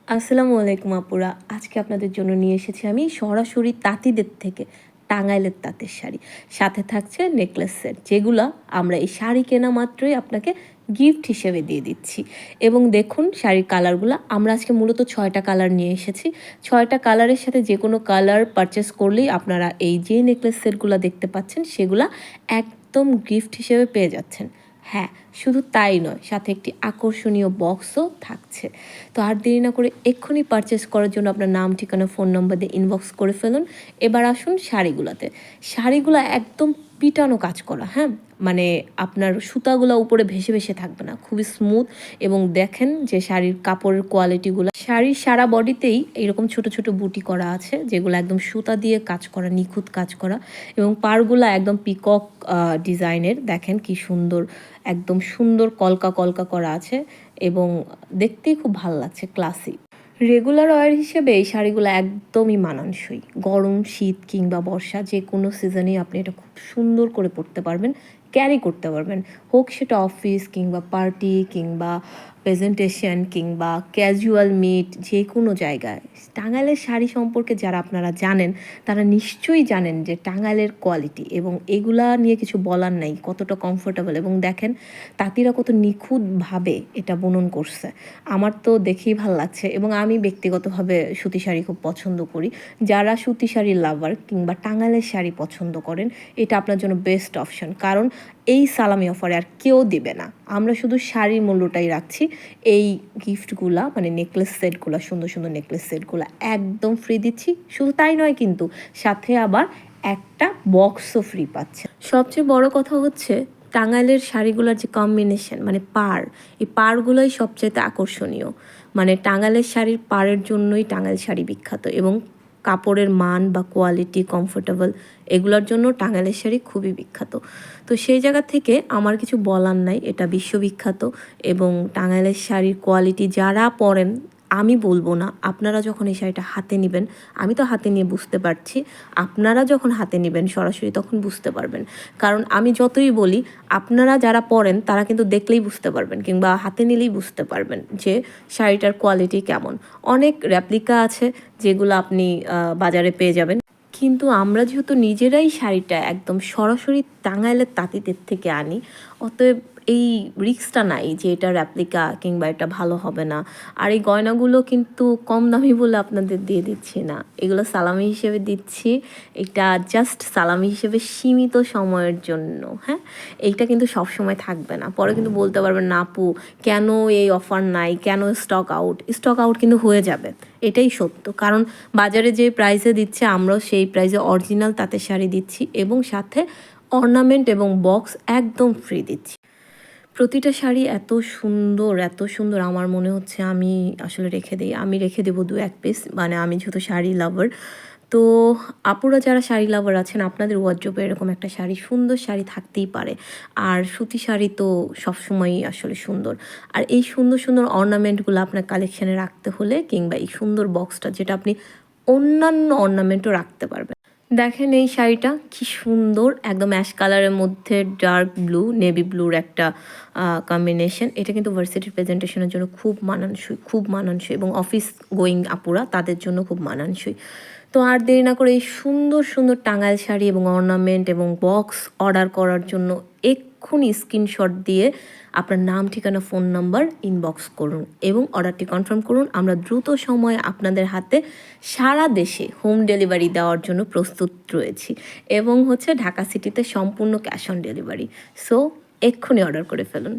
আসসালামু আলাইকুম আপুরা। আজকে আপনাদের জন্য নিয়ে এসেছি আমি সরাসরি তাঁতিদের থেকে টাঙ্গাইলের তাঁতের শাড়ি। সাথে থাকছে নেকলেস সেট, যেগুলা আমরা এই শাড়ি কেনা মাত্রই আপনাকে গিফট হিসেবে দিয়ে দিচ্ছি। এবং দেখুন শাড়ির কালারগুলা, আমরা আজকে মূলত 6টা কালার নিয়ে এসেছি। 6টা কালারের সাথে যে কোনো কালার পারচেস করলেই আপনারা এই যে নেকলেস সেটগুলা দেখতে পাচ্ছেন সেগুলা একদম গিফট হিসেবে পেয়ে যাচ্ছেন। হ্যাঁ, শুধু তাই নয়, সাথে একটি আকর্ষণীয় বক্সও থাকছে। তো আর দেরি না করে এক্ষুনি পারচেস করার জন্য আপনার নাম, ঠিকানা, ফোন নম্বর দিয়ে ইনবক্স করে ফেলুন। এবার আসুন শাড়িগুলোতে। শাড়িগুলো একদম পিটানো কাজ করা, হ্যাঁ, মানে আপনার সুতাগুলো উপরে ভেসে ভেসে থাকবে না, খুবই স্মুথ। এবং দেখেন যে শাড়ির কাপড়ের কোয়ালিটিগুলো, শাড়ির সারা বডিতেই এইরকম ছোট ছোট বুটি করা আছে, যেগুলো একদম সুতা দিয়ে কাজ করা, নিখুঁত কাজ করা। এবং পাড়গুলো একদম পিকক ডিজাইনের, দেখেন কি সুন্দর, একদম সুন্দর কলকা কলকা করা আছে এবং দেখতেই খুব ভালো লাগছে, ক্লাসি। রেগুলার ওয়্যার হিসেবে এই শাড়িগুলো একদমই মানানসই। গরম, শীত কিংবা বর্ষা যে কোনো সিজনেই আপনি এটা খুব সুন্দর করে পরতে পারবেন, ক্যারি করতে পারবেন। হোক সেটা অফিস কিংবা পার্টি কিংবা প্রেজেন্টেশন কিংবা ক্যাজুয়াল মিট, যে কোনো জায়গায়। টাঙ্গাইলের শাড়ি সম্পর্কে যারা আপনারা জানেন তারা নিশ্চয়ই জানেন যে টাঙ্গাইলের কোয়ালিটি, এবং এগুলা নিয়ে কিছু বলার নাই, কতটা কমফোর্টেবল। এবং দেখেন তাঁতিরা কত নিখুঁতভাবে এটা বুনন করছে, আমার তো দেখেই ভাল লাগছে। এবং আমি ব্যক্তিগতভাবে সুতি শাড়ি খুব পছন্দ করি। যারা সুতি শাড়ির লাভার কিংবা টাঙ্গাইলের শাড়ি পছন্দ করেন, এটা আপনার জন্য বেস্ট অপশন, কারণ এই সালামি অফারে আর কেউ দিবে না। আমরা শুধু শাড়ির মূল্যটাই রাখছি। এই গিফটগুলা মানে নেকলেস সেটগুলো, সুন্দর সুন্দর নেকলেস সেটগুলো একদম ফ্রি দিচ্ছি। শুধু তাই নয় কিন্তু, সাথে আবার একটা বক্সও ফ্রি পাচ্ছে। সবচেয়ে বড় কথা হচ্ছে টাঙ্গাইলের শাড়িগুলোর যে কম্বিনেশন, মানে পাড়, এই পাড়গুলোই সবচাইতে আকর্ষণীয়। মানে টাঙ্গাইলের শাড়ির পাড়ের জন্যই টাঙ্গাইল শাড়ি বিখ্যাত, এবং কাপড়ের মান বা কোয়ালিটি, কমফোর্টেবল, এগুলোর জন্য টাঙ্গাইলের শাড়ি খুবই বিখ্যাত। তো সেই জায়গা থেকে আমার কিছু বলার নাই, এটা বিশ্ববিখ্যাত। এবং টাঙ্গাইলের শাড়ির কোয়ালিটি যারা পরেন, আমি বলবো না, আপনারা যখন এই শাড়িটা হাতে নেবেন, আমি তো হাতে নিয়ে বুঝতে পারছি, আপনারা যখন হাতে নেবেন সরাসরি তখন বুঝতে পারবেন। কারণ আমি যতই বলি, আপনারা যারা পরেন তারা কিন্তু দেখলেই বুঝতে পারবেন কিংবা হাতে নিলেই বুঝতে পারবেন যে শাড়িটার কোয়ালিটি কেমন। অনেক রেপ্লিকা আছে যেগুলো আপনি বাজারে পেয়ে যাবেন, কিন্তু আমরা যেহেতু নিজেরাই শাড়িটা একদম সরাসরি টাঙ্গাইলের তাঁতিদের থেকে আনি, অতএব এই রিস্কটা নাই যে এটা রেপ্লিকা কিংবা এটা ভালো হবে না। আর এই গয়নাগুলো কিন্তু কম দামি বলে আপনাদের দিয়ে দিচ্ছি না, এগুলো সালামি হিসেবে দিচ্ছি। এটা জাস্ট সালামি হিসেবে সীমিত সময়ের জন্য, হ্যাঁ। এইটা কিন্তু সব সময় থাকবে না, পরে কিন্তু বলতে পারবেন না আপু কেন এই অফার নাই, কেন স্টক আউট। স্টক আউট কিন্তু হয়ে যাবে, এটাই সত্য। কারণ বাজারে যে প্রাইসে দিচ্ছে আমরাও সেই প্রাইসে অরিজিনাল তাঁতের শাড়ি দিচ্ছি, এবং সাথে অর্নামেন্ট এবং বক্স একদম ফ্রি দিচ্ছি। প্রতিটা শাড়ি এত সুন্দর, এত সুন্দর, আমার মনে হচ্ছে আমি আসলে রেখে দিই, আমি রেখে দেবো 2-1 পিস। মানে আমি যেহেতু শাড়ি লাভার, তো আপুরা যারা শাড়ি লাভার আছেন, আপনাদের ওয়ার্ড্রোবে এরকম একটা শাড়ি, সুন্দর শাড়ি থাকতেই পারে। আর সুতি শাড়ি তো সবসময়ই আসলে সুন্দর। আর এই সুন্দর সুন্দর অর্নামেন্টগুলো আপনার কালেকশানে রাখতে হলে, কিংবা এই সুন্দর বক্সটা যেটা আপনি অন্যান্য অর্নামেন্টও রাখতে পারবেন। দেখেন এই শাড়িটা কি সুন্দর, একদম অ্যাশ কালারের মধ্যে ডার্ক ব্লু, নেভি ব্লুর একটা কম্বিনেশন। এটা কিন্তু ভার্সিটির প্রেজেন্টেশনের জন্য খুব মানানসই, খুব মানানসই, এবং অফিস গোয়িং আপুরা তাদের জন্য খুব মানানসই। তো আর দেরি না করে এই সুন্দর সুন্দর টাঙ্গাইল শাড়ি এবং অর্নামেন্ট এবং বক্স অর্ডার করার জন্য এক্ষুনি স্ক্রিনশট দিয়ে আপনার নাম, ঠিকানা, ফোন নাম্বার ইনবক্স করুন এবং অর্ডারটি কনফার্ম করুন। আমরা দ্রুত সময়ে আপনাদের হাতে সারা দেশে হোম ডেলিভারি দেওয়ার জন্য প্রস্তুত রয়েছি, এবং হচ্ছে ঢাকা সিটিতে সম্পূর্ণ ক্যাশ অন ডেলিভারি। সো এক্ষুনি অর্ডার করে ফেলুন।